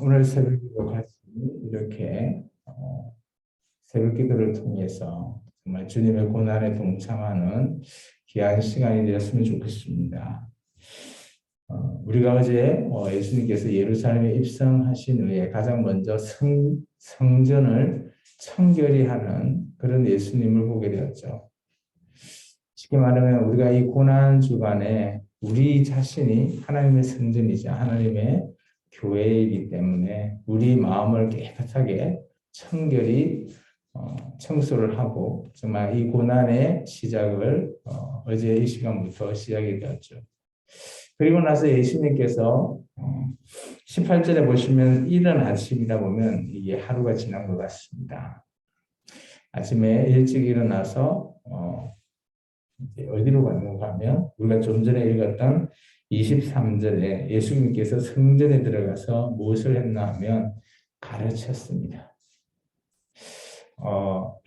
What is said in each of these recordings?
오늘 새벽기도 같이 이렇게 새벽기도를 통해서 정말 주님의 고난에 동참하는 귀한 시간이 되었으면 좋겠습니다. 우리가 어제 예수님께서 예루살렘에 입성하신 후에 가장 먼저 성전을 청결히 하는 그런 예수님을 보게 되었죠. 쉽게 말하면 우리가 이 고난 주간에 우리 자신이 하나님의 성전이자 하나님의 교회이기 때문에 우리 마음을 깨끗하게 청결히 청소를 하고 정말 이 고난의 시작을 어제 이 시간부터 시작이 되었죠. 그리고 나서 예수님께서 18절에 보시면 이른 아침이다 보면 이게 하루가 지난 것 같습니다. 아침에 일찍 일어나서 어디로 갔는가 하면 우리가 좀 전에 읽었던 23절에 예수님께서 성전에 들어가서 무엇을 했나 하면 가르쳤습니다.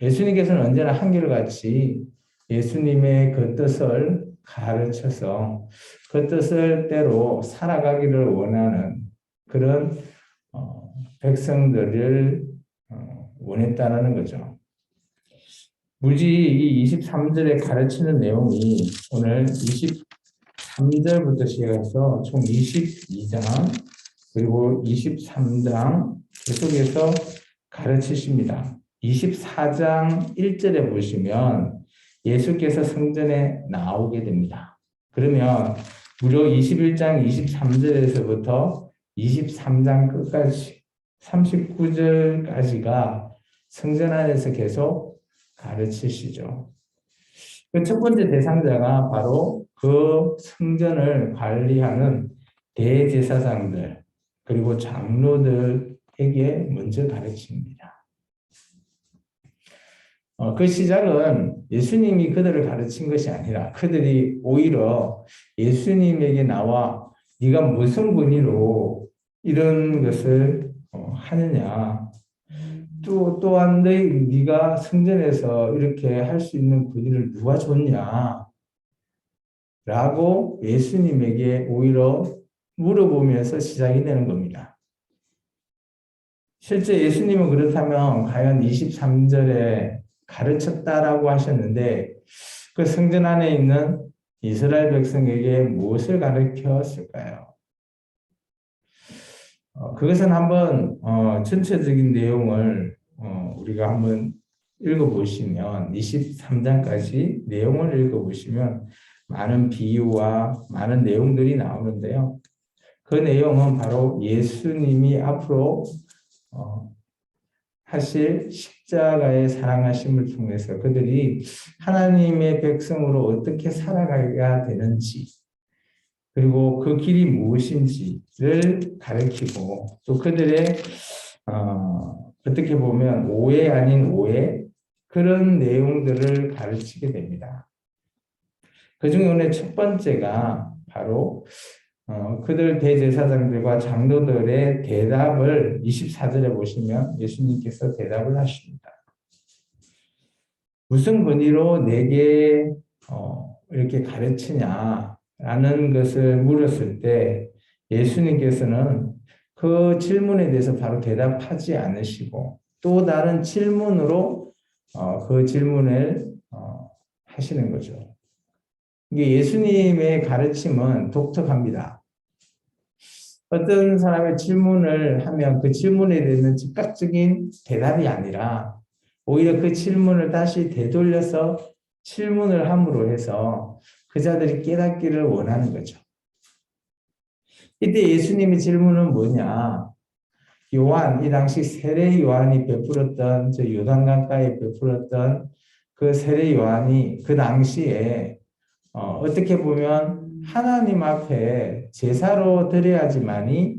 예수님께서는 언제나 한결같이 예수님의 그 뜻을 가르쳐서 그 뜻을대로 살아가기를 원하는 그런 백성들을 원했다는 거죠. 굳이 이 23절에 가르치는 내용이 오늘 23절부터 시작해서 총 22장 그리고 23장 계속해서 가르치십니다. 24장 1절에 보시면 예수께서 성전에 나오게 됩니다. 그러면 무려 21장 23절에서부터 23장 끝까지 39절까지가 성전 안에서 계속 가르치시죠. 그 첫 번째 대상자가 바로 그 성전을 관리하는 대제사장들 그리고 장로들에게 먼저 가르칩니다. 그 시작은 예수님이 그들을 가르친 것이 아니라 그들이 오히려 예수님에게 나와 네가 무슨 권위로 이런 것을 하느냐 또한 네가 성전에서 이렇게 할 수 있는 권위를 누가 줬냐? 라고 예수님에게 오히려 물어보면서 시작이 되는 겁니다. 실제 예수님은 그렇다면 과연 23절에 가르쳤다라고 하셨는데 그 성전 안에 있는 이스라엘 백성에게 무엇을 가르쳤을까요? 그것은 한번 전체적인 내용을 우리가 한번 읽어보시면 23장까지 내용을 읽어보시면 많은 비유와 많은 내용들이 나오는데요. 그 내용은 바로 예수님이 앞으로 하실 십자가의 사랑하심을 통해서 그들이 하나님의 백성으로 어떻게 살아가야 되는지 그리고 그 길이 무엇인지를 가르치고 또 그들의 어떻게 보면 오해 아닌 오해 그런 내용들을 가르치게 됩니다. 그 중에 오늘 첫 번째가 바로 그들 대제사장들과 장로들의 대답을 24절에 보시면 예수님께서 대답을 하십니다. 무슨 권위로 내게 이렇게 가르치냐라는 것을 물었을 때 예수님께서는 그 질문에 대해서 바로 대답하지 않으시고 또 다른 질문으로 그 질문을 하시는 거죠. 이게 예수님의 가르침은 독특합니다. 어떤 사람의 질문을 하면 그 질문에 대한 즉각적인 대답이 아니라 오히려 그 질문을 다시 되돌려서 질문을 함으로 해서 그 자들이 깨닫기를 원하는 거죠. 이때 예수님의 질문은 뭐냐? 요한, 이 당시 세례 요한이 베풀었던 저 요단강가에 베풀었던 그 세례 요한이 그 당시에 어떻게 보면 하나님 앞에 제사로 드려야지만이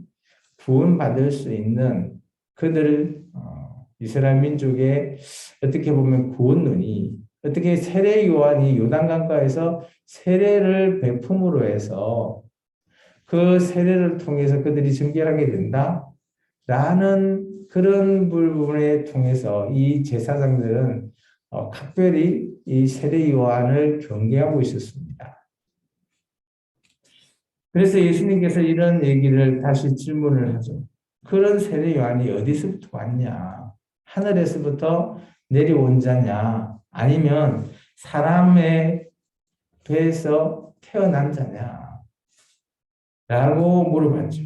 구원받을 수 있는 그들 이스라엘 민족의 어떻게 보면 구원론이 어떻게 세례 요한이 요단강가에서 세례를 베품으로 해서 그 세례를 통해서 그들이 정결하게 된다라는 그런 부분에 통해서 이 제사장들은 각별히 이 세례 요한을 경계하고 있었습니다. 그래서 예수님께서 이런 얘기를 다시 질문을 하죠. 그런 세례 요한이 어디서부터 왔냐? 하늘에서부터 내려온 자냐? 아니면 사람의 배에서 태어난 자냐? 라고 물어봤죠.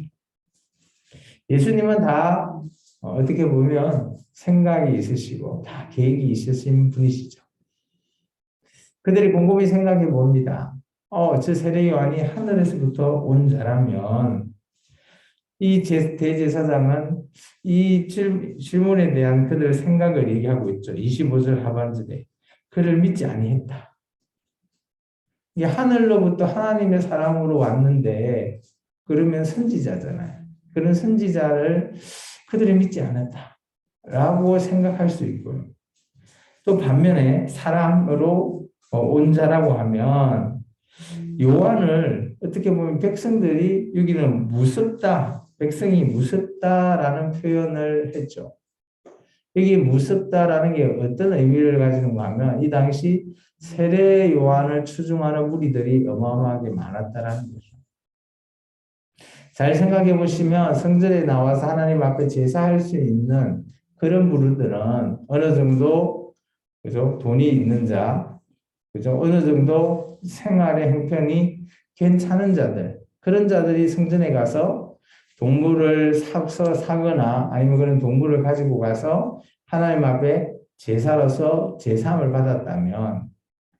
예수님은 다 어떻게 보면 생각이 있으시고 다 계획이 있으신 분이시죠. 그들이 곰곰이 생각해 봅니다. 저 세례 요한이 하늘에서부터 온 자라면 이 대제사장은 이 질문에 대한 그들의 생각을 얘기하고 있죠. 25절 하반절에 그를 믿지 아니했다. 이게 하늘로부터 하나님의 사람으로 왔는데 그러면 선지자잖아요. 그런 선지자를 그들이 믿지 않았다라고 생각할 수 있고요. 또 반면에 사람으로 온 자라고 하면 요한을 어떻게 보면 백성들이 여기는 무섭다, 백성이 무섭다라는 표현을 했죠. 여기 무섭다라는 게 어떤 의미를 가지는가 하면 이 당시 세례 요한을 추종하는 무리들이 어마어마하게 많았다라는 거죠. 잘 생각해 보시면 성전에 나와서 하나님 앞에 제사할 수 있는 그런 무리들은 어느 정도 그죠? 돈이 있는 자, 그죠? 어느 정도 생활의 형편이 괜찮은 자들, 그런 자들이 성전에 가서 동물을 사거나 아니면 그런 동물을 가지고 가서 하나님 앞에 제사로서 제사함을 받았다면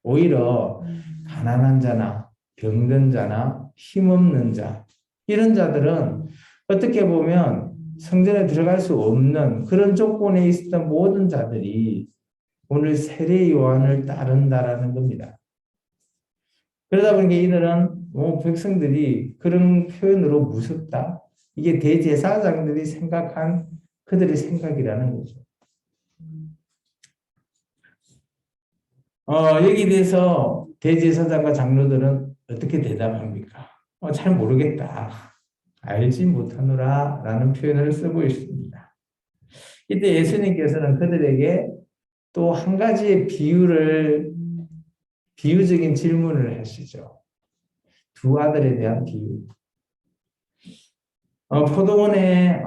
오히려 가난한 자나 병든 자나 힘없는 자, 이런 자들은 어떻게 보면 성전에 들어갈 수 없는 그런 조건에 있었던 모든 자들이 오늘 세례 요한을 따른다라는 겁니다. 그러다 보니까 이들은 백성들이 그런 표현으로 무섭다. 이게 대제사장들이 생각한 그들의 생각이라는 거죠. 여기 대해서 대제사장과 장로들은 어떻게 대답합니까? 잘 모르겠다. 알지 못하노라 라는 표현을 쓰고 있습니다. 이때 예수님께서는 그들에게 또 한 가지의 비유적인 질문을 하시죠. 두 아들에 대한 비유. 포도원에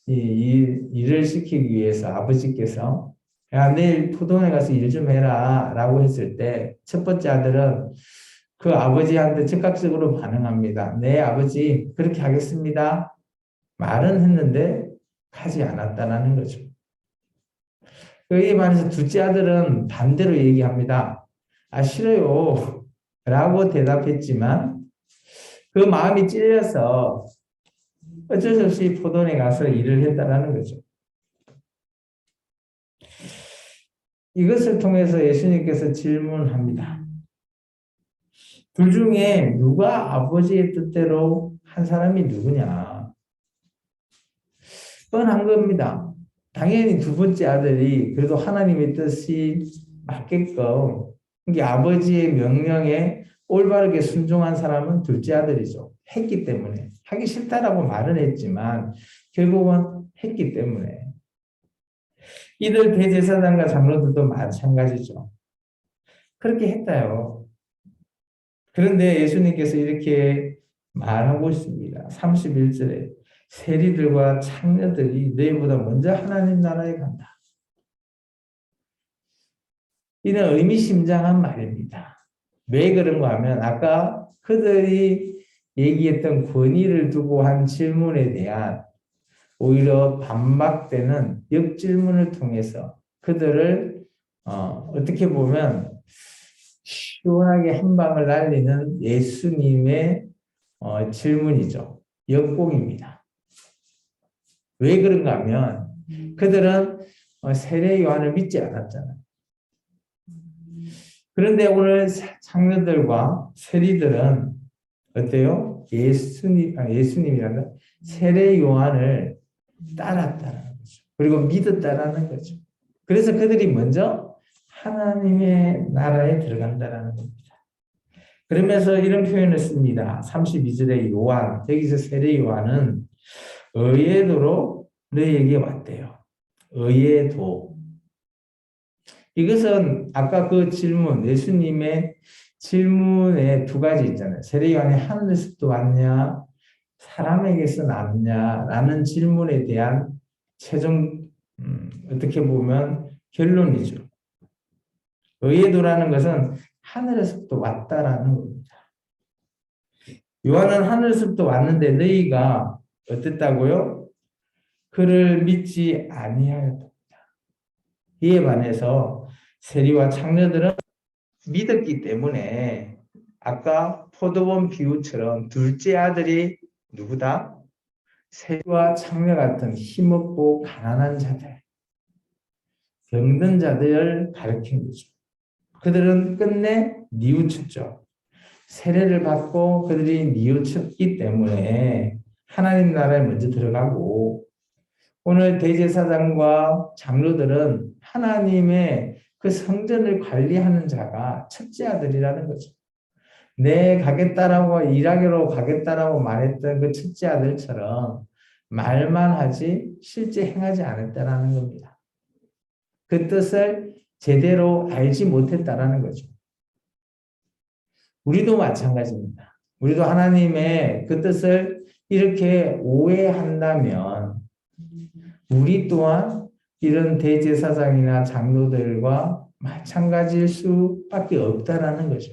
일을 시키기 위해서 아버지께서 야, 내일 포도원에 가서 일 좀 해라 라고 했을 때 첫 번째 아들은 그 아버지한테 즉각적으로 반응합니다. 네, 아버지 그렇게 하겠습니다. 말은 했는데 하지 않았다는 거죠. 여기에 반해서 둘째 아들은 반대로 얘기합니다. 싫어요. 라고 대답했지만 그 마음이 찔려서 어쩔 수 없이 포도원에 가서 일을 했다는 거죠. 이것을 통해서 예수님께서 질문합니다. 둘 중에 누가 아버지의 뜻대로 한 사람이 누구냐? 뻔한 겁니다. 당연히 두 번째 아들이 그래도 하나님의 뜻이 맞게끔 이게 아버지의 명령에 올바르게 순종한 사람은 둘째 아들이죠. 했기 때문에. 하기 싫다라고 말은 했지만 결국은 했기 때문에. 이들 대제사장과 장로들도 마찬가지죠. 그렇게 했다요. 그런데 예수님께서 이렇게 말하고 있습니다. 31절에 세리들과 창녀들이 너희보다 먼저 하나님 나라에 간다. 이는 의미심장한 말입니다. 왜 그런가 하면 아까 그들이 얘기했던 권위를 두고 한 질문에 대한 오히려 반박되는 역질문을 통해서 그들을 어떻게 보면 시원하게 한 방을 날리는 예수님의 질문이죠. 역공입니다. 왜 그런가 하면 그들은 세례 요한을 믿지 않았잖아요. 그런데 오늘 창녀들과 세리들은 어때요? 예수님이란다. 세례 요한을 따랐다는 거죠. 그리고 믿었다라는 거죠. 그래서 그들이 먼저 하나님의 나라에 들어간다라는 겁니다. 그러면서 이런 표현을 씁니다. 32절의 요한, 여기서 세례 요한은 의의 도로 너희에게 왔대요. 의의 도. 이것은 아까 그 질문, 예수님의 질문에 두 가지 있잖아요. 세례 요한이 하늘에서부터 왔냐, 사람에게서 나느냐라는 질문에 대한 최종 어떻게 보면 결론이죠. 의에도라는 것은 하늘에서부터 왔다라는 겁니다. 요한은 하늘에서부터 왔는데 너희가 어땠다고요? 그를 믿지 아니하였다. 이에 반해서 세리와 창녀들은 믿었기 때문에 아까 포도원 비유처럼 둘째 아들이 누구다? 세리와 창녀 같은 힘없고 가난한 자들, 병든 자들을 가리킨 거죠. 그들은 끝내 뉘우쳤죠. 세례를 받고 그들이 뉘우쳤기 때문에 하나님 나라에 먼저 들어가고 오늘 대제사장과 장로들은 하나님의 그 성전을 관리하는 자가 첫째 아들이라는 거죠. 내 가겠다라고 일하기로 가겠다라고 말했던 그 첫째 아들처럼 말만 하지 실제 행하지 않았다라는 겁니다. 그 뜻을 제대로 알지 못했다라는 거죠. 우리도 마찬가지입니다. 우리도 하나님의 그 뜻을 이렇게 오해한다면 우리 또한 이런 대제사장이나 장로들과 마찬가지일 수밖에 없다라는 거죠.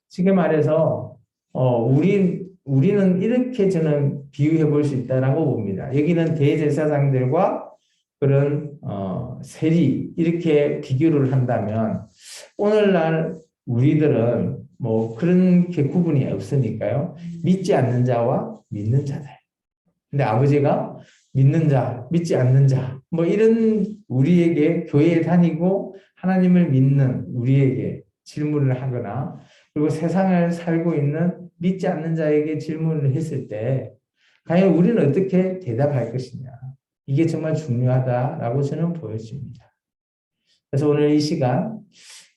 쉽게 말해서 우리는 이렇게 저는 비유해 볼 수 있다라고 봅니다. 여기는 대제사장들과 그런 세리 이렇게 비교를 한다면 오늘날 우리들은 뭐 그런 게 구분이 없으니까요. 믿지 않는 자와 믿는 자들. 근데 아버지가 믿는 자, 믿지 않는 자, 뭐 이런 우리에게 교회에 다니고 하나님을 믿는 우리에게 질문을 하거나 그리고 세상을 살고 있는 믿지 않는 자에게 질문을 했을 때 과연 우리는 어떻게 대답할 것이냐. 이게 정말 중요하다라고 저는 보여집니다. 그래서 오늘 이 시간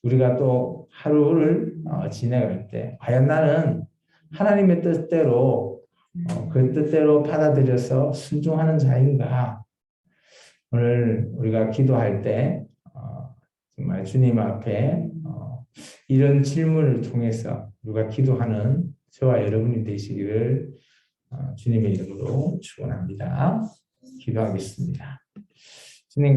우리가 또 하루를 지내갈 때 과연 나는 하나님의 뜻대로 그 뜻대로 받아들여서 순종하는 자인가? 오늘 우리가 기도할 때 정말 주님 앞에 이런 질문을 통해서 우리가 기도하는 저와 여러분이 되시기를 주님의 이름으로 축원합니다. 기도하겠습니다.